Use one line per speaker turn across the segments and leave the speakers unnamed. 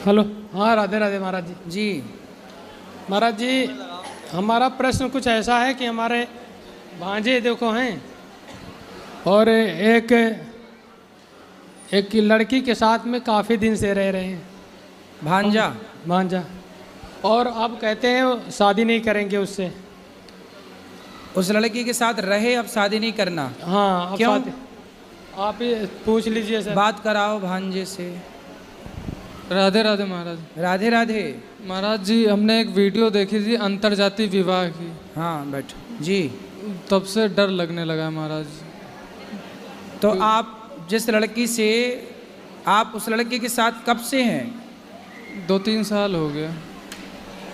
Hello. हाँ, राधे राधे महाराज जी।
जी।
महाराज जी, हमारा प्रश्न कुछ ऐसा है कि हमारे भांजे देखो हैं और एक लड़की के साथ में काफ़ी दिन से रह रहे हैं।
भांजा।
भांजा। और अब कहते हैं शादी नहीं करेंगे उससे।
उस लड़की के साथ रहे, अब शादी नहीं करना।
हाँ, अब
क्यों?
शादी आप ही पूछ लीजिए सर।
बात कराओ भांजे से।
राधे राधे महाराज।
राधे राधे।
महाराज जी, हमने एक वीडियो देखी थी अंतरजातीय विवाह की।
हाँ बैठो जी।
तब से डर लगने लगा है महाराज।
तो आप जिस लड़की से, आप उस लड़की के साथ कब से हैं?
2-3 साल हो गया।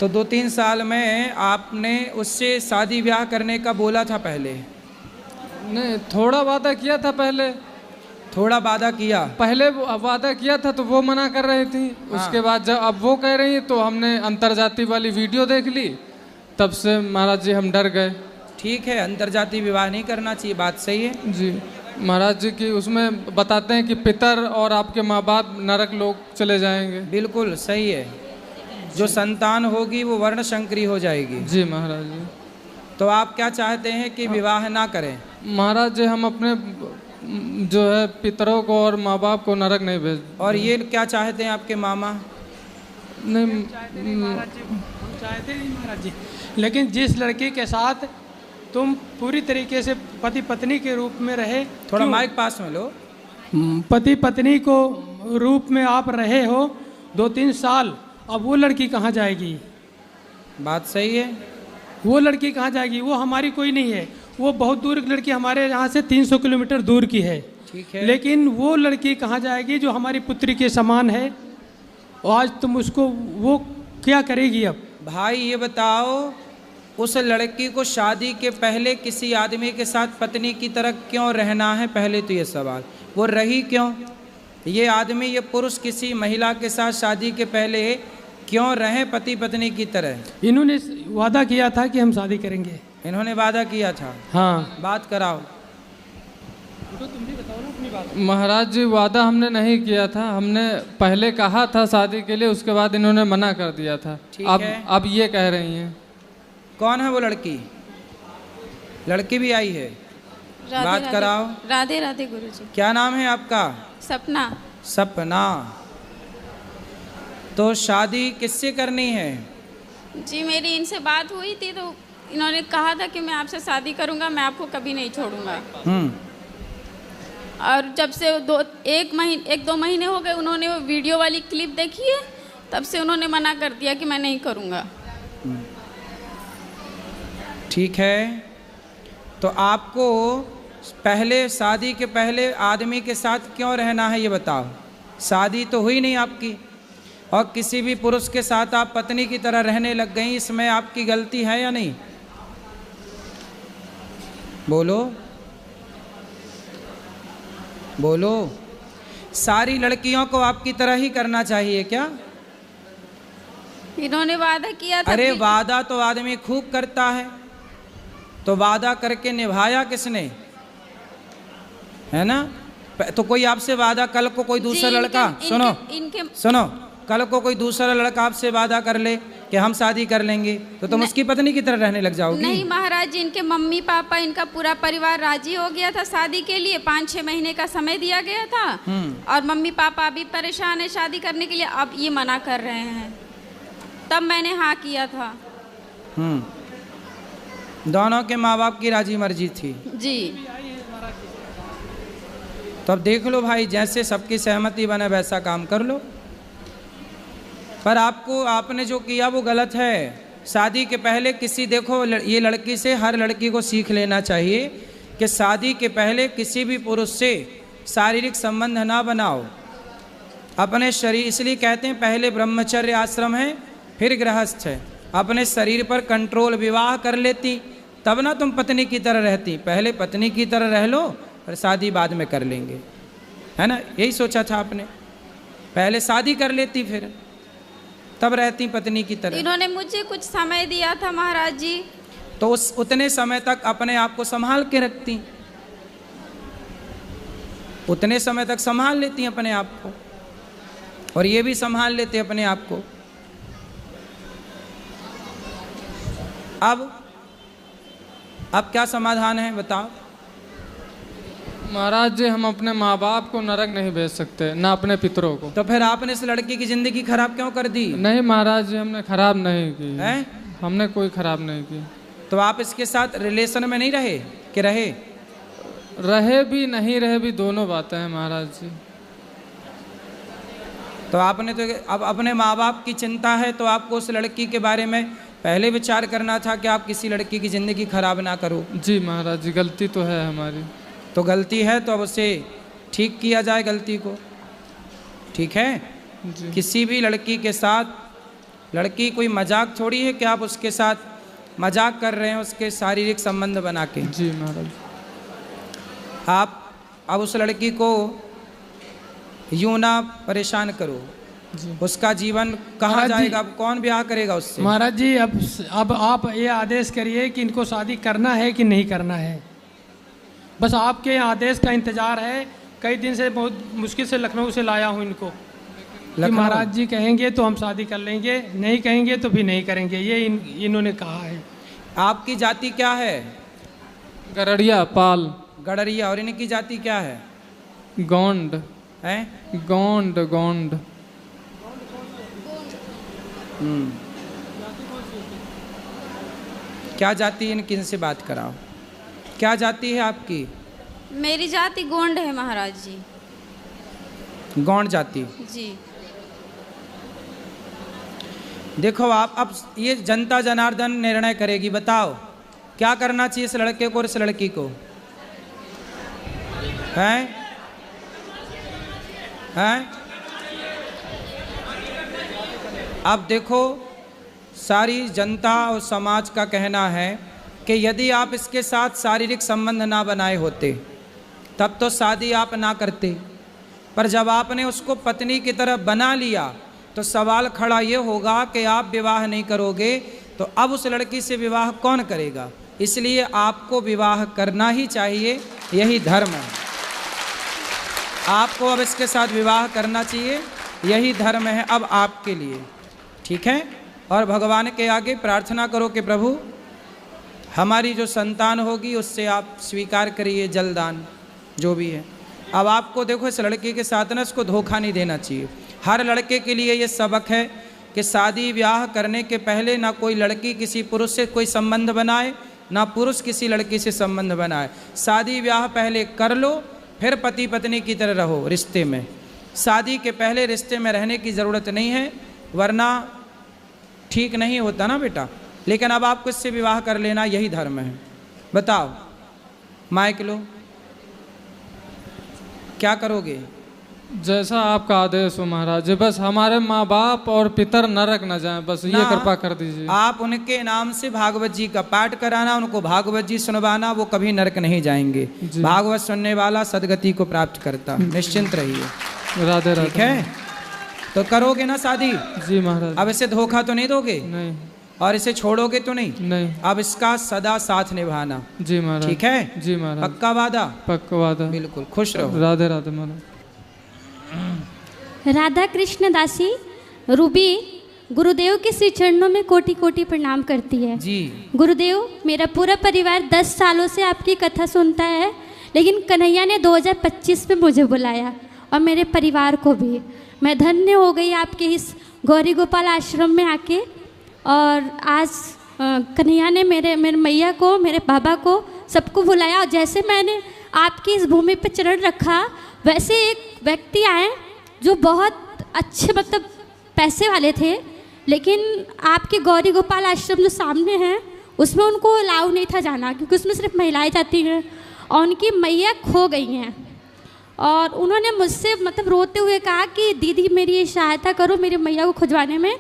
तो 2-3 साल में आपने उससे शादी ब्याह करने का बोला था पहले?
नहीं, थोड़ा वादा किया था पहले।
थोड़ा वादा किया?
पहले वादा किया था तो वो मना कर रही थी। उसके बाद जब अब वो कह रही है तो हमने अंतरजातीय वाली वीडियो देख ली। तब से महाराज जी हम डर गए।
ठीक है, अंतरजातीय विवाह नहीं करना चाहिए, बात सही है
जी महाराज जी की उसमें बताते हैं कि पितर और आपके माँ बाप नरक लोग चले जाएंगे।
बिल्कुल सही है। जो संतान होगी वो वर्ण शंकरी हो जाएगी।
जी महाराज जी।
तो आप क्या चाहते हैं कि विवाह ना करें?
महाराज जी, हम अपने जो है पितरों को और माँ बाप को नरक नहीं भेज।
और ये क्या चाहते हैं आपके मामा?
नहीं
महाराज जी, हम चाहते नहीं महाराज जी, लेकिन जिस लड़की के साथ तुम पूरी तरीके से पति पत्नी के रूप में रहे।
थोड़ा
क्यों?
माइक पास में लो।
पति पत्नी को रूप में आप रहे हो 2-3 साल, अब वो लड़की कहाँ जाएगी?
बात सही है।
वो लड़की कहाँ जाएगी? वो हमारी कोई नहीं है, वो बहुत दूर की लड़की, हमारे यहाँ से 300 किलोमीटर दूर की है।
ठीक है।
लेकिन वो लड़की कहाँ जाएगी जो हमारी पुत्री के समान है? और आज तुम उसको, वो क्या करेगी अब?
भाई ये बताओ, उस लड़की को शादी के पहले किसी आदमी के साथ पत्नी की तरह क्यों रहना है? पहले तो ये सवाल, वो रही क्यों? ये आदमी, ये पुरुष किसी महिला के साथ शादी के पहले क्यों रहे पति पत्नी की तरह?
इन्होंने वादा किया था कि हम शादी करेंगे।
इन्होंने वादा किया था।
हाँ,
बात कराओ।
तो तुम भी बताओ ना अपनी बात।
महाराज जी, वादा हमने नहीं किया था। हमने पहले कहा था शादी के लिए, उसके बाद इन्होंने मना कर दिया था।
ठीक
अब
है।
अब ये कह रही हैं।
कौन है वो लड़की? लड़की भी आई है? बात कराओ।
राधे राधे गुरुजी।
क्या नाम है आपका?
सपना।
सपना। तो शादी किससे करनी है?
जी, मेरी इनसे बात हुई थी तो इन्होंने कहा था कि मैं आपसे शादी करूंगा, मैं आपको कभी नहीं छोड़ूंगा। और जब से 1-2 महीने हो गए, उन्होंने वो वीडियो वाली क्लिप देखी है, तब से उन्होंने मना कर दिया कि मैं नहीं करूंगा।
ठीक है, तो आपको पहले, शादी के पहले आदमी के साथ क्यों रहना है ये बताओ। शादी तो हुई नहीं आपकी, और किसी भी पुरुष के साथ आप पत्नी की तरह रहने लग गई, इसमें आपकी गलती है या नहीं? बोलो बोलो। सारी लड़कियों को आपकी तरह ही करना चाहिए क्या?
इन्होंने वादा किया था।
अरे वादा तो आदमी खूब करता है, तो वादा करके निभाया किसने? है ना? तो कोई आपसे वादा, कल को कोई दूसरा लड़का, सुनो, कल को कोई दूसरा लड़का आपसे वादा कर ले कि हम शादी कर लेंगे, तो तुम उसकी पत्नी की तरह रहने लग जाओगी?
नहीं महाराज जी, इनके मम्मी पापा, इनका पूरा परिवार राजी हो गया था शादी के लिए। 5-6 महीने का समय दिया गया था, और मम्मी पापा अभी परेशान है शादी करने के लिए। अब ये मना कर रहे हैं, तब मैंने हाँ किया था।
दोनों के माँ बाप की राजी मर्जी थी
जी।
तो अब देख लो भाई, जैसे सबकी सहमति बने वैसा काम कर लो। पर आपने जो किया वो गलत है। शादी के पहले किसी, देखो ये लड़की से हर लड़की को सीख लेना चाहिए कि शादी के पहले किसी भी पुरुष से शारीरिक संबंध ना बनाओ। अपने शरीर, इसलिए कहते हैं पहले ब्रह्मचर्य आश्रम है, फिर गृहस्थ है। अपने शरीर पर कंट्रोल, विवाह कर लेती तब ना तुम पत्नी की तरह रहती। पहले पत्नी की तरह रह लो, और शादी बाद में कर लेंगे, है ना? यही सोचा था आपने, पहले शादी कर लेती फिर तब रहती पत्नी की तरह।
इन्होंने मुझे कुछ समय दिया था महाराज जी,
तो उतने समय तक अपने आप को संभाल के रखती, उतने समय तक संभाल लेती अपने आप को। और ये भी संभाल लेते अपने आप को। अब क्या समाधान है बताओ।
महाराज जी हम अपने माँ बाप को नरक नहीं भेज सकते, ना अपने पितरों को।
तो फिर आपने इस लड़की की जिंदगी खराब क्यों कर दी?
नहीं महाराज जी हमने खराब नहीं की
है?
हमने कोई खराब नहीं की।
तो आप इसके साथ रिलेशन में नहीं रहे कि रहे?
रहे भी नहीं रहे भी दोनों बातें हैं महाराज जी।
तो आपने तो अब अपने माँ बाप की चिंता है तो आपको उस लड़की के बारे में पहले विचार करना था कि आप किसी लड़की की ज़िंदगी खराब ना करो।
जी महाराज जी गलती तो है हमारी।
तो गलती है तो अब उसे ठीक किया जाए गलती को, ठीक है?
जी।
किसी भी लड़की के साथ, लड़की कोई मजाक थोड़ी है कि आप उसके साथ मजाक कर रहे हैं उसके शारीरिक संबंध बना के।
जी महाराज।
आप अब उस लड़की को यूं ना परेशान करो।
जी।
उसका जीवन कहाँ
महाराज जी-
जाएगा? अब कौन ब्याह करेगा उससे?
महाराज जी अब आप ये आदेश करिए कि इनको शादी करना है कि नहीं करना है। बस आपके आदेश का इंतजार है। कई दिन से बहुत मुश्किल से लखनऊ से लाया हूँ इनको कि
लखनऊ?
महाराज जी कहेंगे तो हम शादी कर लेंगे, नहीं कहेंगे तो भी नहीं करेंगे, ये इन्होंने कहा है।
आपकी जाति क्या है?
गरड़िया पाल।
गडरिया। और इनकी जाति क्या है?
गोंड।
हैं?
गोंड गोंड।
क्या जाति? इनकी इनसे बात कराओ। क्या जाति है आपकी?
मेरी जाति गोंड है महाराज जी।
गौंड जाति।
जी।
देखो आप अब ये जनता जनार्दन निर्णय करेगी। बताओ क्या करना चाहिए इस लड़के को और इस लड़की को? हैं? हैं? अब देखो सारी जनता और समाज का कहना है कि यदि आप इसके साथ शारीरिक संबंध ना बनाए होते तब तो शादी आप ना करते, पर जब आपने उसको पत्नी की तरह बना लिया तो सवाल खड़ा ये होगा कि आप विवाह नहीं करोगे तो अब उस लड़की से विवाह कौन करेगा? इसलिए आपको विवाह करना ही चाहिए, यही धर्म है। आपको अब इसके साथ विवाह करना चाहिए, यही धर्म है अब आपके लिए, ठीक है? और भगवान के आगे प्रार्थना करो कि प्रभु हमारी जो संतान होगी उससे आप स्वीकार करिए जलदान जो भी है। अब आपको देखो इस लड़के के साथ ना इसको धोखा नहीं देना चाहिए। हर लड़के के लिए ये सबक है कि शादी ब्याह करने के पहले ना कोई लड़की किसी पुरुष से कोई संबंध बनाए, ना पुरुष किसी लड़की से संबंध बनाए। शादी ब्याह पहले कर लो, फिर पति पत्नी की तरह रहो रिश्ते में। शादी के पहले रिश्ते में रहने की ज़रूरत नहीं है, वरना ठीक नहीं होता ना बेटा। लेकिन अब आपको इससे विवाह कर लेना, यही धर्म है। बताओ माइक लो, क्या करोगे?
जैसा आपका आदेश हो महाराज जी। बस हमारे माँ बाप और पितर नरक न जाएं, बस ये कृपा कर दीजिए।
आप उनके नाम से भागवत जी का पाठ कराना, उनको भागवत जी सुनवाना, वो कभी नरक नहीं जाएंगे। भागवत सुनने वाला सदगति को प्राप्त करता, निश्चिंत रहिए।
राधे राधे।
ठीक है, तो करोगे ना शादी?
जी महाराज।
अब इसे धोखा तो नहीं दोगे?
नहीं।
और इसे छोड़ोगे तो नहीं?
नहीं।
अब इसका सदा साथ निभाना।
जी महाराज।
ठीक है?
जी महाराज।
पक्का वादा?
पक्का वादा।
बिल्कुल। खुश रहो।
राधे राधे महाराज।
राधा कृष्ण दासी रूबी गुरुदेव के श्री चरणों में कोटि कोटि प्रणाम करती है।
जी
गुरुदेव, मेरा पूरा परिवार 10 सालों से आपकी कथा सुनता है, लेकिन कन्हैया ने 2025 में मुझे बुलाया और मेरे परिवार को भी। मैं धन्य हो गई आपके इस गौरी गोपाल आश्रम में आके। और आज कन्हैया ने मेरे मैया को, मेरे बाबा को, सबको बुलाया। और जैसे मैंने आपकी इस भूमि पर चरण रखा, वैसे एक व्यक्ति आए जो बहुत अच्छे, मतलब पैसे वाले थे, लेकिन आपके गौरी गोपाल आश्रम जो सामने है उसमें उनको अलाउ नहीं था जाना, क्योंकि उसमें सिर्फ महिलाएं जाती हैं। और उनकी मैया खो गई हैं और उन्होंने मुझसे मतलब रोते हुए कहा कि दीदी मेरी सहायता करो मेरी मैया को खोजवाने में।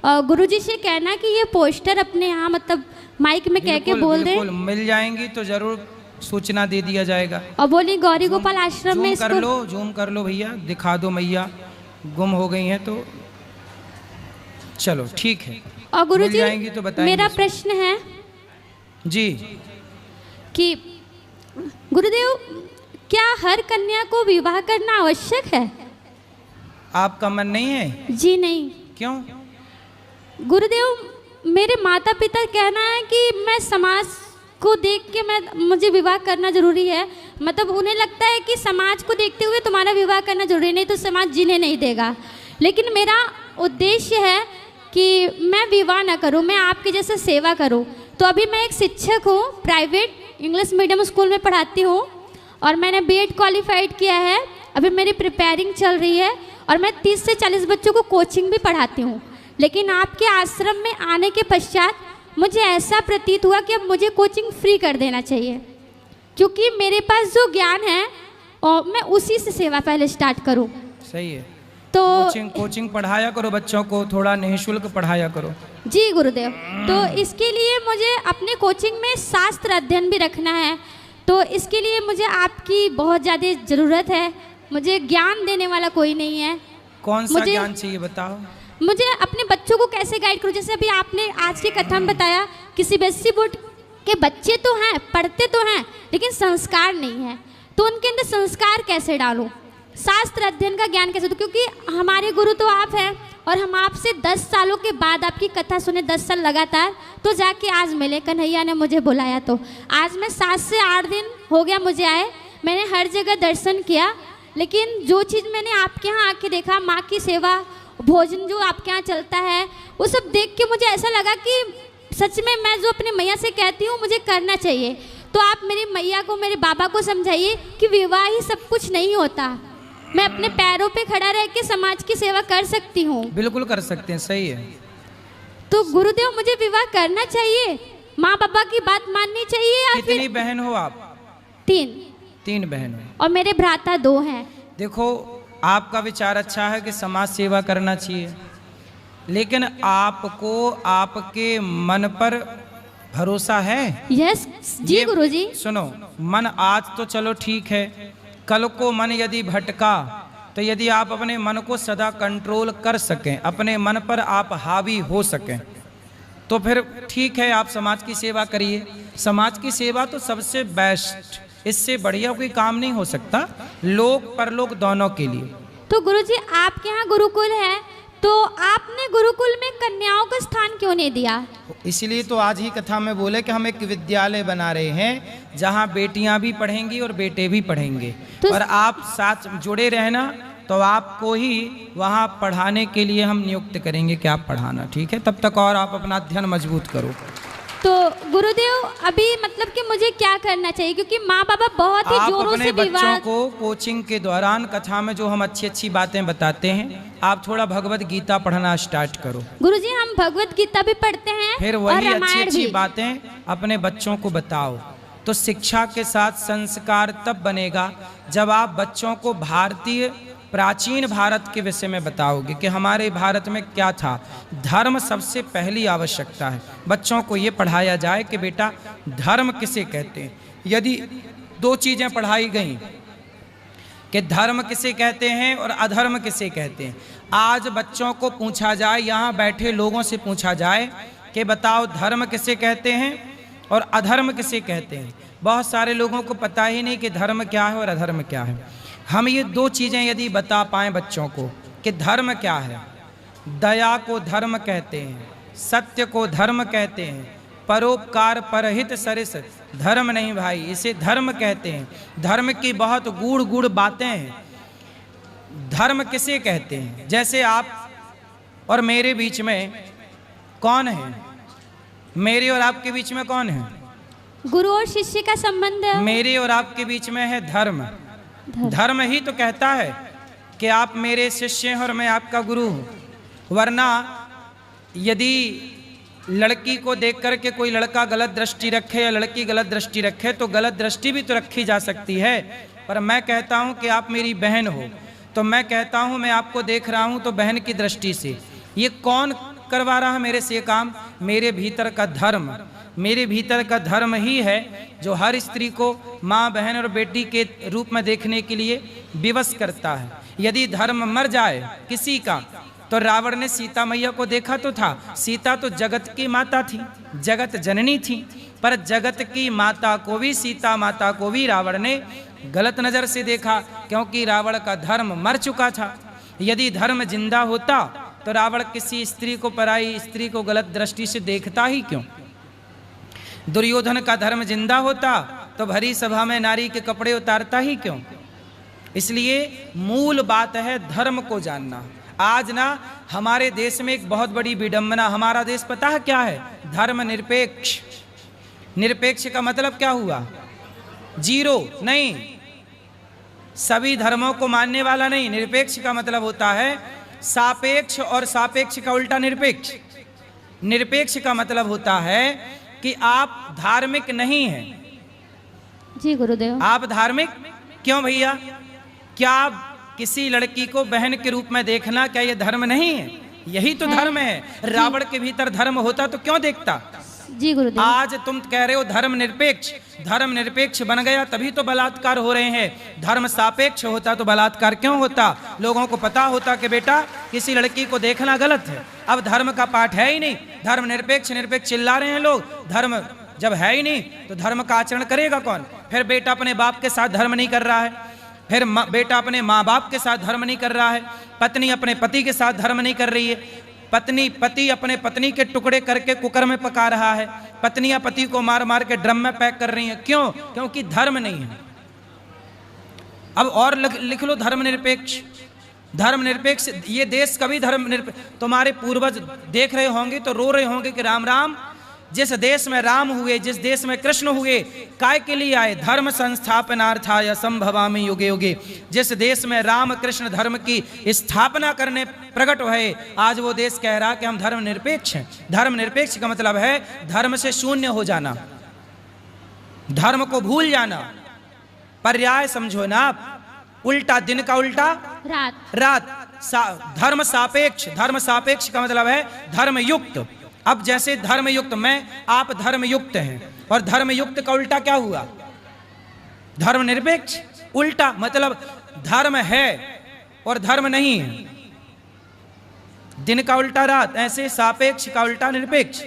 गुरुजी से कहना कि ये पोस्टर अपने यहाँ मतलब माइक में कह के बोल दें।
मिल जाएंगी तो जरूर सूचना दे दिया जाएगा।
और बोली गौरी गोपाल आश्रम में
कर लो, जूम कर लो भैया, दिखा दो मैया गुम हो गई हैं तो। चलो ठीक है।
और गुरुजी
जाएंगी तो बताएंगे।
मेरा प्रश्न है
जी
कि गुरुदेव, क्या हर कन्या को विवाह करना आवश्यक है?
आपका मन नहीं है?
जी नहीं।
क्यों?
गुरुदेव, मेरे माता पिता कहना है कि मैं समाज को देख के मुझे विवाह करना जरूरी है। मतलब उन्हें लगता है कि समाज को देखते हुए तुम्हारा विवाह करना जरूरी, नहीं तो समाज जीने नहीं देगा। लेकिन मेरा उद्देश्य है कि मैं विवाह ना करूं, मैं आपके जैसे सेवा करूं। तो अभी मैं एक शिक्षक हूं, प्राइवेट इंग्लिश मीडियम स्कूल में पढ़ाती हूं और मैंने बीएड क्वालिफाइड किया है। अभी मेरी प्रिपेयरिंग चल रही है और मैं 30 से 40 बच्चों को कोचिंग भी पढ़ाती हूँ। लेकिन आपके आश्रम में आने के पश्चात मुझे ऐसा प्रतीत हुआ कि अब मुझे कोचिंग फ्री कर देना चाहिए, क्योंकि मेरे पास जो ज्ञान है और मैं उसी से सेवा पहले स्टार्ट करूँ।
सही है।
तो
कोचिंग पढ़ाया करो बच्चों को, थोड़ा निःशुल्क पढ़ाया करो।
जी गुरुदेव, तो इसके लिए मुझे अपने कोचिंग में शास्त्र अध्ययन भी रखना है। तो इसके लिए मुझे आपकी बहुत ज़्यादा ज़रूरत है। मुझे ज्ञान देने वाला कोई नहीं है।
कौन सा ज्ञान चाहिए बताओ?
मुझे अपने बच्चों को कैसे गाइड करूं? जैसे अभी आपने आज की कथा में बताया कि सीबीएसई बोर्ड के बच्चे तो हैं, पढ़ते तो हैं, लेकिन संस्कार नहीं है। तो उनके अंदर संस्कार कैसे डालूं? शास्त्र अध्ययन का ज्ञान कैसे दूं? क्योंकि हमारे गुरु तो आप हैं और हम आपसे 10 सालों के बाद आपकी कथा सुने, 10 साल लगातार, तो जाके आज मिले। कन्हैया ने मुझे बुलाया, तो आज मैं 7 से 8 दिन हो गया मुझे आए। मैंने हर जगह दर्शन किया, लेकिन जो चीज़ मैंने आपके यहाँ आके देखा, माँ की सेवा, भोजन जो आपके यहाँ चलता है, वो सब देख के मुझे ऐसा लगा कि सच में मैं जो अपने मैया से कहती हूँ मुझे करना चाहिए। तो आप मेरी मैया को, मेरे बाबा को समझाइए कि विवाह ही सब कुछ नहीं होता। मैं अपने पैरों पे खड़ा रह के समाज की सेवा कर सकती हूँ।
बिल्कुल कर सकते हैं, सही है।
तो गुरुदेव, मुझे विवाह करना चाहिए, माँ बाबा की बात माननी चाहिए या
कितनी
फिर?
बहन हो आप?
3
बहन हो
और मेरे भ्राता 2 हैं।
देखो, आपका विचार अच्छा है कि समाज सेवा करना चाहिए, लेकिन आपको आपके मन पर भरोसा है?
यस जी गुरुजी।
सुनो, मन आज तो चलो ठीक है, कल को मन यदि भटका तो यदि आप अपने मन को सदा कंट्रोल कर सकें, अपने मन पर आप हावी हो सकें, तो फिर ठीक है, आप समाज की सेवा करिए। समाज की सेवा तो सबसे बेस्ट, इससे बढ़िया कोई काम नहीं हो सकता, लोक परलोक दोनों के लिए।
तो गुरुजी, आपके यहाँ गुरुकुल है, तो आपने गुरुकुल में कन्याओं का स्थान क्यों नहीं दिया?
इसलिए तो आज ही कथा में बोले कि हम एक विद्यालय बना रहे हैं जहाँ बेटियां भी पढ़ेंगी और बेटे भी पढ़ेंगे।
तो
और आप साथ जुड़े रहना, तो आपको ही वहाँ पढ़ाने के लिए हम नियुक्त करेंगे कि आप पढ़ाना, ठीक है? तब तक और आप अपना अध्ययन मजबूत करो।
तो गुरुदेव, अभी मतलब कि मुझे क्या करना चाहिए? क्योंकि माँ बाबा बहुत ही जोरों से
बच्चों
विवाह।
को कोचिंग के दौरान कथा में जो हम अच्छी अच्छी बातें बताते हैं, आप थोड़ा भगवत गीता पढ़ना स्टार्ट करो।
गुरुजी, हम भगवत गीता भी पढ़ते हैं,
फिर
और
वही अच्छी
रामायण
अच्छी
भी।
बातें अपने बच्चों को बताओ। तो शिक्षा के साथ संस्कार तब बनेगा जब आप बच्चों को भारतीय प्राचीन भारत के विषय में बताओगे कि हमारे भारत में क्या था। धर्म सबसे पहली आवश्यकता है। बच्चों को ये पढ़ाया जाए कि बेटा धर्म किसे कहते हैं। यदि 2 चीज़ें पढ़ाई गई कि धर्म किसे कहते हैं और अधर्म किसे कहते हैं, आज बच्चों को पूछा जाए, यहाँ बैठे लोगों से पूछा जाए कि बताओ धर्म किसे कहते हैं और अधर्म किसे कहते हैं, बहुत सारे लोगों को पता ही नहीं कि धर्म क्या है और अधर्म क्या है। हम ये 2 चीज़ें यदि बता पाएँ बच्चों को कि धर्म क्या है, दया को धर्म कहते हैं, सत्य को धर्म कहते हैं, परोपकार परहित सरिस धर्म नहीं भाई, इसे धर्म कहते हैं। धर्म की बहुत गूढ़ गूढ़ बातें हैं। धर्म किसे कहते हैं? जैसे आप और मेरे बीच में कौन है? मेरे और आपके बीच में कौन है?
गुरु और शिष्य का संबंध।
मेरे और आपके बीच में है धर्म। धर्म ही तो कहता है कि आप मेरे शिष्य हैं और मैं आपका गुरु हूँ। वरना यदि लड़की को देख कर के कोई लड़का गलत दृष्टि रखे या लड़की गलत दृष्टि रखे, तो गलत दृष्टि भी तो रखी जा सकती है। पर मैं कहता हूँ कि आप मेरी बहन हो, तो मैं कहता हूँ मैं आपको देख रहा हूँ तो बहन की दृष्टि से। ये कौन करवा रहा है मेरे से ये काम? मेरे भीतर का धर्म। मेरे भीतर का धर्म ही है जो हर स्त्री को माँ, बहन और बेटी के रूप में देखने के लिए विवश करता है। यदि धर्म मर जाए किसी का, तो रावण ने सीता मैया को देखा तो था। सीता तो जगत की माता थी, जगत जननी थी, पर जगत की माता को भी, सीता माता को भी रावण ने गलत नज़र से देखा, क्योंकि रावण का धर्म मर चुका था। यदि धर्म जिंदा होता तो रावण किसी स्त्री को, पराई स्त्री को गलत दृष्टि से देखता ही क्यों? दुर्योधन का धर्म जिंदा होता तो भरी सभा में नारी के कपड़े उतारता ही क्यों? इसलिए मूल बात है धर्म को जानना। आज ना हमारे देश में एक बहुत बड़ी विडंबना, हमारा देश पता है क्या है? धर्म निरपेक्ष। निरपेक्ष का मतलब क्या हुआ? जीरो नहीं, सभी धर्मों को मानने वाला नहीं। निरपेक्ष का मतलब होता है सापेक्ष, और सापेक्ष का उल्टा निरपेक्ष। निरपेक्ष का मतलब होता है कि आप धार्मिक नहीं हैं।
जी गुरुदेव।
आप धार्मिक क्यों भैया? क्या किसी लड़की को बहन के रूप में देखना, क्या ये धर्म नहीं है? यही तो धर्म है। रावण के भीतर धर्म होता तो क्यों देखता?
जी गुरुदेव।
आज तुम कह रहे हो धर्म निरपेक्ष, धर्म निरपेक्ष बन गया तभी तो बलात्कार हो रहे हैं। धर्म सापेक्ष होता तो बलात्कार क्यों होता? लोगों को पता होता कि बेटा किसी लड़की को देखना गलत है। अब धर्म का पाठ है ही नहीं, धर्म निरपेक्ष निरपेक्ष चिल्ला रहे हैं लोग। धर्म जब है ही नहीं तो धर्म का आचरण करेगा कौन? फिर बेटा अपने बाप के साथ धर्म नहीं कर रहा है, फिर बेटा अपने माँ बाप के साथ धर्म नहीं कर रहा है, पत्नी अपने पति के साथ धर्म नहीं कर रही है, पति अपने पत्नी के टुकड़े करके कुकर में पका रहा है, पत्नियां पति को मार मार के ड्रम में पैक कर रही हैं। क्यों? क्योंकि धर्म नहीं है। अब और लिख लो धर्म निरपेक्ष। धर्म निरपेक्ष ये देश कभी धर्म निरपेक्ष, तुम्हारे पूर्वज देख रहे होंगे तो रो रहे होंगे कि राम राम, जिस देश में राम हुए, जिस देश में कृष्ण हुए, काय के लिए आए? धर्म संस्थापनार्थाय संभवामि युगे युगे। जिस देश में राम कृष्ण धर्म की स्थापना करने प्रकट हुए, आज वो देश कह रहा कि हम धर्म निरपेक्ष हैं। धर्म निरपेक्ष का मतलब है धर्म से शून्य हो जाना, धर्म को भूल जाना। पर्याय समझो ना आप, उल्टा दिन का उल्टा रात। धर्म सापेक्ष, धर्म सापेक्ष का मतलब है धर्मयुक्त। अब जैसे धर्मयुक्त मैं, आप धर्मयुक्त हैं, और धर्मयुक्त का उल्टा क्या हुआ? धर्म निरपेक्ष। उल्टा मतलब धर्म है और धर्म नहीं है। दिन का उल्टा रात, ऐसे सापेक्ष का उल्टा निरपेक्ष,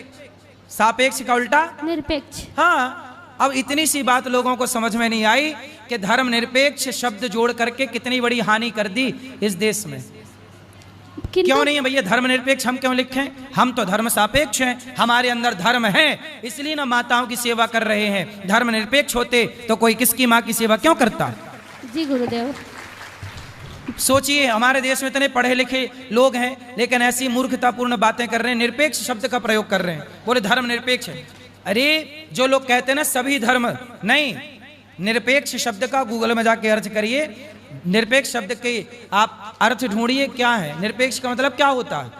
सापेक्ष का उल्टा निरपेक्ष। हाँ, अब इतनी सी बात लोगों को समझ में नहीं आई कि धर्म निरपेक्ष शब्द जोड़ करके कितनी बड़ी हानि कर दी इस देश में। क्यों नहीं है भैया धर्म निरपेक्ष? हम क्यों लिखें? हम तो धर्म सापेक्ष हैं, हमारे अंदर धर्म है, इसलिए ना माताओं की सेवा कर रहे हैं। धर्म निरपेक्ष होते तो कोई किसकी माँ की सेवा क्यों करता?
जी गुरुदेव।
सोचिए, हमारे देश में इतने पढ़े लिखे लोग हैं लेकिन ऐसी मूर्खतापूर्ण बातें कर रहे हैं, निरपेक्ष शब्द का प्रयोग कर रहे हैं, बोले धर्म निरपेक्ष है। अरे जो लोग कहते हैं ना सभी धर्म, नहीं, निरपेक्ष शब्द का गूगल में जाके अर्थ करिए, निरपेक्ष शब्द के आप अर्थ ढूंढिए क्या है। निरपेक्ष का मतलब क्या होता है?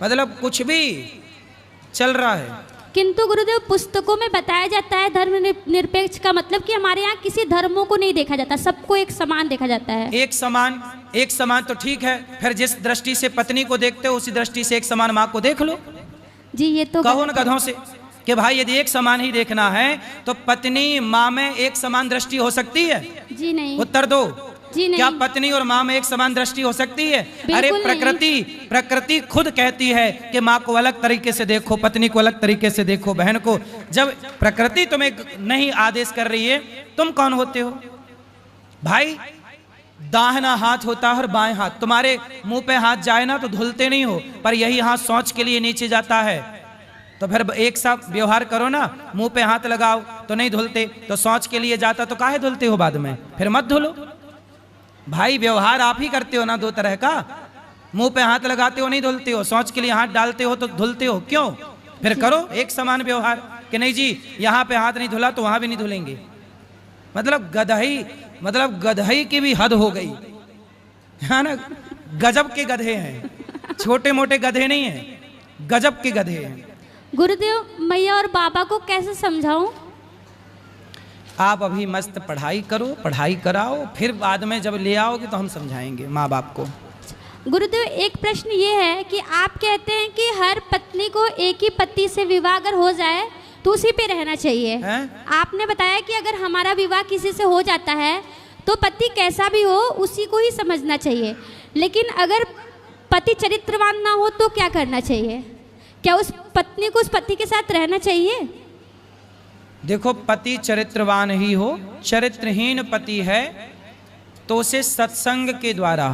मतलब कुछ भी चल रहा है।
किंतु गुरुदेव पुस्तकों में बताया जाता है धर्म निरपेक्ष का मतलब कि हमारे यहाँ किसी धर्मों को नहीं देखा जाता, सबको एक समान देखा जाता है। एक समान तो ठीक है, फिर जिस दृष्टि से पत्नी को देखते हो उसी दृष्टि से एक समान माँ को देख लो। जी ये तो कहो न गधों से कि भाई यदि एक समान ही देखना है तो पत्नी माँ में एक समान दृष्टि हो सकती है? जी नहीं। उत्तर दो। जी नहीं। क्या पत्नी और माँ में एक समान दृष्टि हो सकती है? अरे प्रकृति खुद कहती है कि माँ को अलग तरीके से देखो, पत्नी को अलग तरीके से देखो, बहन को। जब प्रकृति तुम्हें नहीं आदेश कर रही है, तुम कौन होते हो भाई? दाहिना हाथ होता है और बाएं हाथ। तुम्हारे मुंह पे हाथ जाए ना तो धुलते नहीं हो, पर यही हाथ शौच के लिए नीचे जाता है, तो फिर एक साथ व्यवहार करो ना। मुंह पे हाथ लगाओ तो नहीं धुलते, तो शौच के लिए जाता तो काहे धुलते हो बाद में? फिर मत धुलो भाई। व्यवहार आप ही करते हो ना दो तरह का, मुंह पे हाथ लगाते हो नहीं धुलते हो, शौच के लिए हाथ डालते हो तो धुलते हो। क्यों? फिर करो एक समान व्यवहार कि नहीं जी यहाँ पे हाथ नहीं धुला तो वहां भी नहीं धुलेंगे। मतलब गधई की भी हद हो गई है ना। गजब के गधे हैं, छोटे मोटे गधे नहीं हैं, गजब के गधे हैं। गुरुदेव मैया और बाबा को कैसे समझाऊं?
आप अभी मस्त पढ़ाई करो, पढ़ाई कराओ, फिर बाद में जब ले आओगे तो हम समझाएंगे माँ बाप को।
गुरुदेव एक प्रश्न ये है कि आप कहते हैं कि हर पत्नी को एक ही पति से विवाह अगर हो जाए तो उसी पे रहना चाहिए है? आपने बताया कि अगर हमारा विवाह किसी से हो जाता है तो पति कैसा भी हो उसी को ही समझना चाहिए, लेकिन अगर पति चरित्रवान ना हो तो क्या करना चाहिए? क्या उस पत्नी को उस पति के साथ रहना चाहिए?
देखो पति चरित्रवान ही हो, चरित्रहीन पति है तो उसे सत्संग के द्वारा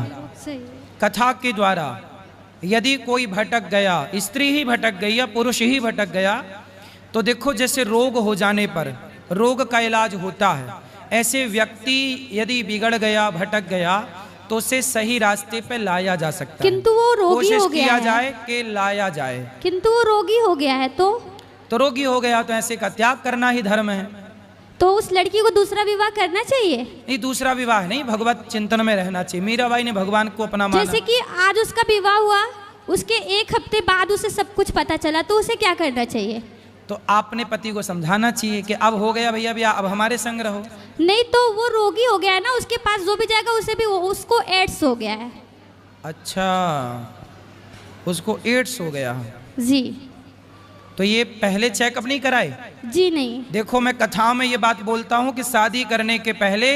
कथा के द्वारा यदि कोई भटक गया, स्त्री ही भटक गई या पुरुष ही भटक गया, तो देखो जैसे रोग हो जाने पर रोग का इलाज होता है, ऐसे व्यक्ति यदि बिगड़ गया, भटक गया, तो उसे सही रास्ते पे लाया जा सकता है।
किंतु वो रोगी हो गया
किया
है।
जाए कि लाया जाए।
किंतु वो रोगी हो गया है तो
रोगी हो गया तो ऐसे का त्याग करना ही धर्म है।
तो उस लड़की को दूसरा विवाह करना चाहिए।
नहीं, दूसरा विवाह नहीं, भगवत चिंतन में रहना चाहिए। मीराबाई ने भगवान को अपना माना।
जैसे कि आज उसका विवाह हुआ, उसके एक हफ्ते बाद उसे सब कुछ पता चला, तो उसे क्या करना चाहिए?
तो आपने पति को समझाना चाहिए कि अब हो गया भैया, भैया अब हमारे संग रहो।
नहीं तो वो रोगी हो गया है ना, उसके पास जो भी जाएगा उसे भी उसको एड्स हो गया है।
अच्छा, उसको एड्स हो गया
जी।
तो ये पहले चेकअप नहीं कराए?
जी नहीं।
देखो मैं कथाओं में ये बात बोलता हूँ कि शादी करने के पहले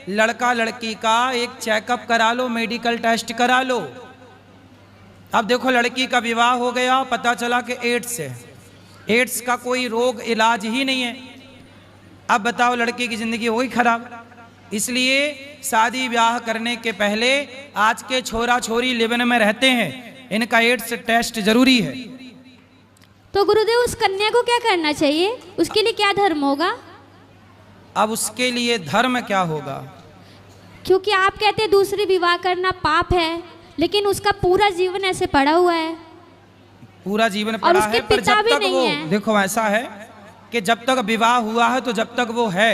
लड़का लड़की का एक चेकअप करा लो, मेडिकल टेस्ट करा लो। अब देखो लड़की का विवाह हो गया, पता चला कि एड्स है। एड्स का कोई रोग इलाज ही नहीं है। अब बताओ लड़की की जिंदगी हो गई खराब। इसलिए शादी ब्याह करने के पहले आज के छोरा छोरी लिव-इन में रहते हैं, इनका एड्स टेस्ट जरूरी है।
तो गुरुदेव उस कन्या को क्या करना चाहिए? उसके लिए क्या धर्म होगा?
अब उसके लिए धर्म क्या होगा?
क्योंकि आप कहते हैं दूसरी विवाह करना पाप है, लेकिन उसका पूरा जीवन ऐसे पड़ा हुआ है।
पूरा जीवन पड़ा है, पर जब तक वो देखो ऐसा है कि जब तक विवाह हुआ है तो जब तक वो है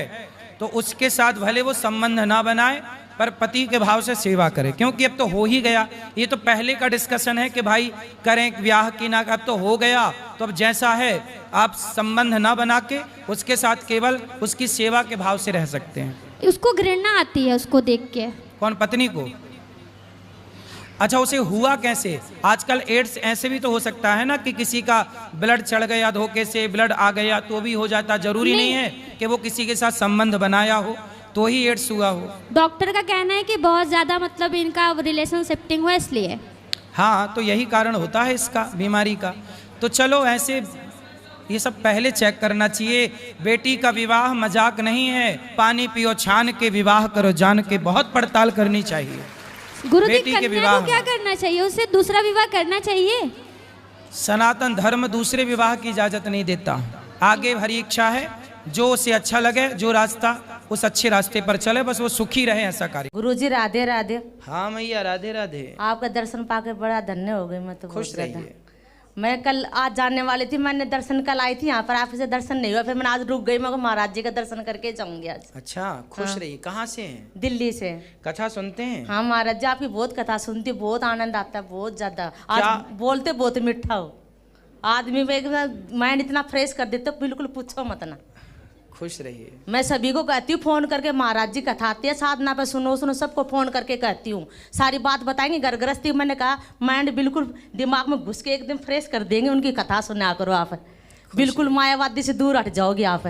तो उसके साथ भले वो संबंध ना बनाए, पर पति के भाव से सेवा करे। क्योंकि अब तो हो ही गया। ये तो पहले का डिस्कशन है कि भाई करें ब्याह की ना, अब तो हो गया, तो अब जैसा है आप संबंध ना बना के उसके साथ केवल उसकी सेवा के भाव से रह सकते हैं।
उसको घृणा आती है उसको देख के।
कौन? पत्नी को? अच्छा, उसे हुआ कैसे? आजकल एड्स ऐसे भी तो हो सकता है ना कि किसी का ब्लड चढ़ गया, धोखे से ब्लड आ गया तो भी हो जाता। जरूरी नहीं है कि वो किसी के साथ संबंध बनाया हो तो ही एड्स हुआ हो।
डॉक्टर का कहना है कि बहुत ज़्यादा मतलब इनका रिलेशन शिफ्टिंग हुआ इसलिए।
हाँ, तो यही कारण होता है इसका, बीमारी का। तो चलो ऐसे ये सब पहले चेक करना चाहिए। बेटी का विवाह मजाक नहीं है। पानी पियो छान के, विवाह करो जान के, बहुत पड़ताल करनी चाहिए।
गुरुजी, कन्या को क्या करना चाहिए? उसे दूसरा विवाह करना चाहिए?
सनातन धर्म दूसरे विवाह की इजाजत नहीं देता। आगे हरी इच्छा है, जो उसे अच्छा लगे, जो रास्ता उस अच्छे रास्ते पर चले, बस वो सुखी रहे, ऐसा कार्य।
गुरुजी राधे राधे।
हाँ मैया, राधे राधे।
आपका दर्शन पाके बड़ा धन्य हो गई मैं तो।
खुश रहिए।
मैं कल आज जाने वाली थी, मैंने दर्शन कल आई थी यहाँ पर, आपसे दर्शन नहीं हुआ, फिर मैंने आज रुक गई। मैं महाराज जी का दर्शन करके जाऊंगी आज।
अच्छा, खुश रहिए। कहाँ से हैं?
दिल्ली से।
कथा सुनते हैं?
हाँ महाराज जी, आपकी बहुत कथा सुनती, बहुत आनंद आता है, बहुत ज्यादा। आज बोलते बहुत मीठा हो, आदमी में माइंड इतना फ्रेश कर देते, बिल्कुल पूछो मत ना।
खुश रहिए।
मैं सभी को कहती हूँ फोन करके, महाराज जी कथा आती है साधना पे, सुनो सुनो, सबको फोन करके कहती हूँ, सारी बात बताएंगे। घर गृहस्थी मैंने कहा माइंड बिल्कुल दिमाग में घुस के एकदम फ्रेश कर देंगे। उनकी कथा सुना करो आप, बिल्कुल मायावादी से दूर हट जाओगे आप।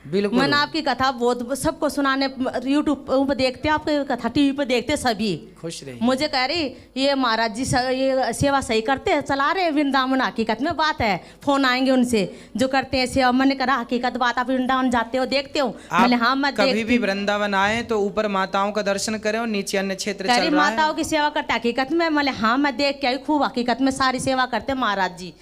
बिल्कुल।
मैंने आपकी कथा बहुत सबको सुनाने, यूट्यूब पर देखते हैं आपकी कथा, टीवी पर देखते सभी।
खुश रहिए।
मुझे कह रही ये महाराज जी ये सेवा सही करते हैं, चला रहे हैं वृंदावन। हकीकत में बात है, फोन आएंगे उनसे जो करते हैं सेवा। मैंने कहा हकीकत बात, आप वृंदावन जाते हो, देखते हो? मैंने हाँ मैं
कभी भी वृंदावन आए तो ऊपर माताओं का दर्शन करें और नीचे अन्य क्षेत्र चल रहा है।
माताओं की सेवा करते हकीकत में? मैंने हाँ मैं देख के आई, खूब हकीकत में सारी सेवा करते महाराज जी।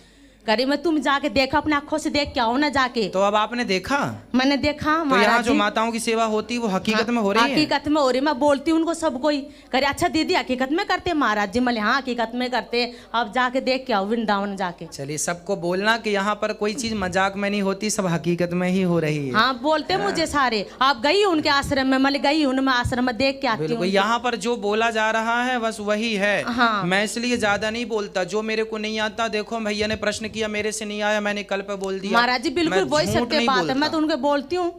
करी मैं तुम जाके देखा, अपने आंखों से देख के आओ ना जाके।
तो अब आपने देखा?
मैंने देखा
तो यहाँ जो माताओं की सेवा होती वो हकीकत में हो रही है?
हकीकत में हो रही। मैं बोलती हूँ उनको सब कोई, करे अच्छा दीदी हकीकत में करते महाराज जी? मैं हाँ हकीकत में करते, अब जाके देख के आओ वृंदावन जाके।
चलिए सबको बोलना कि यहाँ पर कोई चीज मजाक में नहीं होती, सब हकीकत में ही हो रही है।
हाँ बोलते मुझे सारे। आप गई उनके आश्रम में? मैं गई हूँ, मैं आश्रम में देख के आती हूँ।
यहाँ पर जो बोला जा रहा है बस वही है। मैं इसलिए ज्यादा नहीं बोलता। जो मेरे को नहीं आता, देखो भैया ने प्रश्न किया, मेरे से नहीं आया, मैंने कल पे बोल दिया।
महाराज जी बिल्कुल वही सत्य बात है। मैं तो उनके बोलती हूँ,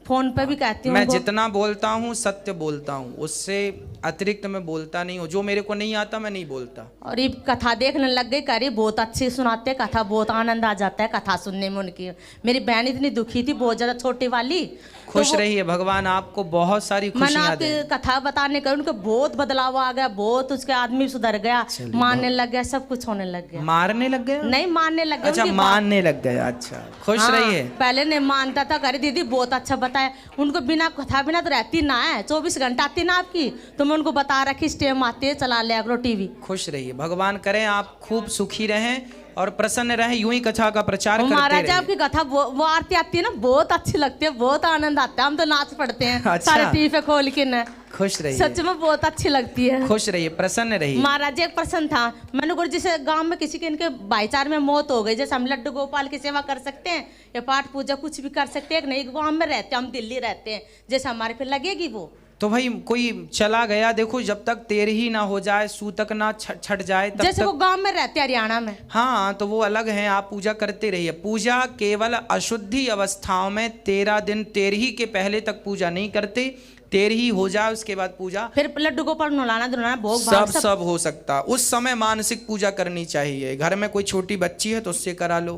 फोन पे भी कहती हूँ।
मैं जितना बोलता हूँ सत्य बोलता हूँ, उससे अतिरिक्त मैं बोलता नहीं हूँ। जो मेरे को नहीं आता मैं नहीं बोलता। और
ये कथा देखने लग गई, करी बहुत अच्छी सुनाते कथा, बहुत आनंद आ जाता है कथा सुनने में उनकी। मेरी बहन इतनी दुखी थी, बहुत ज्यादा छोटी वाली।
खुश रहिए, भगवान आपको बहुत सारी खुशियां दे।
आपकी कथा बताने का उनके बहुत बदलाव आ गया, बहुत उसके आदमी सुधर गया, मानने लग गया, सब कुछ होने लग गया।
मारने लग गया?
नहीं मानने लग गया।
अच्छा मानने लग गया। अच्छा खुश रहिए।
पहले नहीं मानता था, करे दीदी बहुत अच्छा बता रहता है, उनको बिना कथा बिना तो रहती ना है, 24 घंटा आती ना आपकी, तो मैं उनको बता रखी इस टाइम आते चला लिया करो टीवी।
खुश रहिए, भगवान करें आप खूब सुखी रहें और प्रसन्न रहें, यूं ही कथा का प्रचार करते
महाराज
रहिए।
आपकी कथा वो आरती आती है ना, बहुत अच्छी लगती है, बहुत आनंद आता है, हम तो नाच पड़ते हैं।
अच्छा।
सारे टीवी पे खोल के ना।
खुश रहिए,
सच में बहुत अच्छी लगती है।
खुश रहिए, प्रसन्न रहिए।
महाराज जी एक प्रश्न था, मैंने गुरु जी से, गांव में किसी के इनके भाईचारे में मौत हो गई, जैसे हम लड्डू गोपाल की सेवा कर सकते हैं या पाठ पूजा कुछ भी कर सकते हैं, एक नई गांव में रहते हैं, हम दिल्ली रहते हैं, जैसे हमारे पे लगेगी वो?
तो भाई कोई चला गया, देखो जब तक तेरही ना हो जाए, सूतक ना छट जाए तब
जैसे
तक,
वो गांव में रहते हैं हरियाणा में।
हाँ तो वो अलग है, आप पूजा करते रहिए। पूजा केवल अशुद्धि अवस्थाओं में 13 दिन, तेरही के पहले तक पूजा नहीं करते, तेरही हो जाए उसके बाद पूजा,
फिर लड्डू गोपाल नहलाना धुलाना भोग
सब
भाग
सब हो सकता। उस समय मानसिक पूजा करनी चाहिए। घर में कोई छोटी बच्ची है तो उससे करा लो।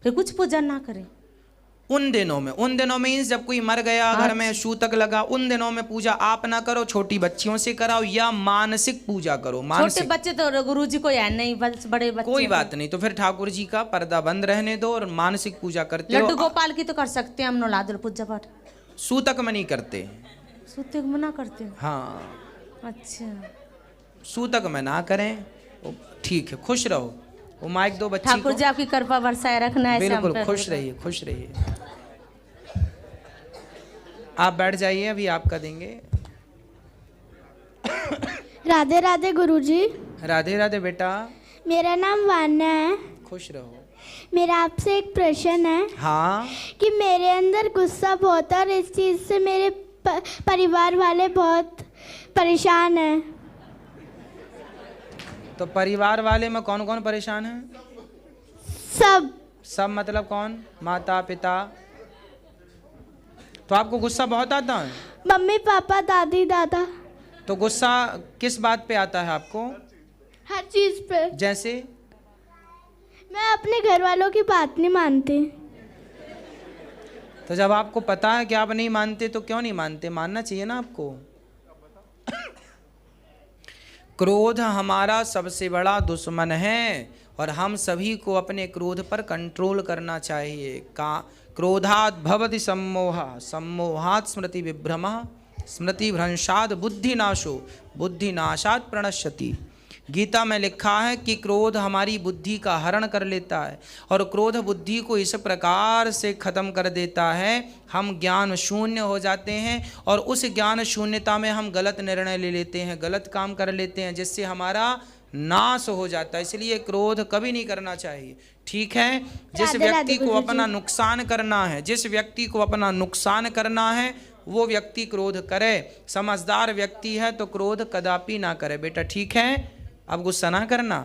फिर कुछ पूजा ना करें
उन दिनों में मीन्स जब कोई मर गया, घर में सूतक लगा, उन दिनों में पूजा आप ना करो, छोटी बच्चियों से कराओ या मानसिक पूजा करो।
छोटे
मानसिक
बच्चे तो गुरु जी को है नहीं, बस बड़े बच्चे
कोई बात नहीं, तो फिर ठाकुर जी का पर्दा बंद रहने दो और मानसिक पूजा करते
लड्डू
हो।
गोपाल की तो कर सकते हैं हम, नौला दो पूजा पाठ।
सूतक में नहीं करते,
सूते को मना करते हो?
हाँ
अच्छा,
सूतक में ना करें, ठीक है। खुश रहो, वो माइक दो बच्ची
ठाकुर
को।
जी आपकी कृपा बरसाए रखना है।
बिल्कुल खुश रहिए, खुश रहिए। आप बैठ जाइए, अभी आपका देंगे।
राधे राधे गुरुजी।
राधे राधे बेटा।
मेरा नाम वान्या है।
खुश रहो।
मेरा आपसे एक प्रश्न है।
हाँ।
कि मेरे अंदर गुस्सा बहुत है और इस चीज़ से मेरे परिवार वाले बहुत परेशान हैं।
तो परिवार वाले में कौन कौन परेशान है? सब मतलब कौन? माता पिता। तो आपको गुस्सा बहुत आता है?
मम्मी पापा दादी दादा।
तो गुस्सा किस बात पे आता है आपको?
हर चीज़ पे।
जैसे?
मैं अपने घर वालों की बात नहीं मानती।
तो जब आपको पता है कि आप नहीं मानते तो क्यों नहीं मानते? मानना चाहिए ना आपको। क्रोध हमारा सबसे बड़ा दुश्मन है और हम सभी को अपने क्रोध पर कंट्रोल करना चाहिए। क्रोधात् भवति सम्मोहा, सम्मोहात् स्मृति विभ्रमः, स्मृति भ्रंशात् बुद्धिनाशो, बुद्धिनाशात् प्रणश्यति। गीता में लिखा है कि क्रोध हमारी बुद्धि का हरण कर लेता है और क्रोध बुद्धि को इस प्रकार से खत्म कर देता है, हम ज्ञान शून्य हो जाते हैं और उस ज्ञान शून्यता में हम गलत निर्णय ले लेते हैं, गलत काम कर लेते हैं, जिससे हमारा नाश हो जाता है। इसलिए क्रोध कभी नहीं करना चाहिए। ठीक है, जिस व्यक्ति को अपना नुकसान करना है, जिस व्यक्ति को अपना नुकसान करना है वो व्यक्ति क्रोध करे। समझदार व्यक्ति है तो क्रोध कदापि ना करे बेटा। ठीक है, अब गुस्सा ना करना।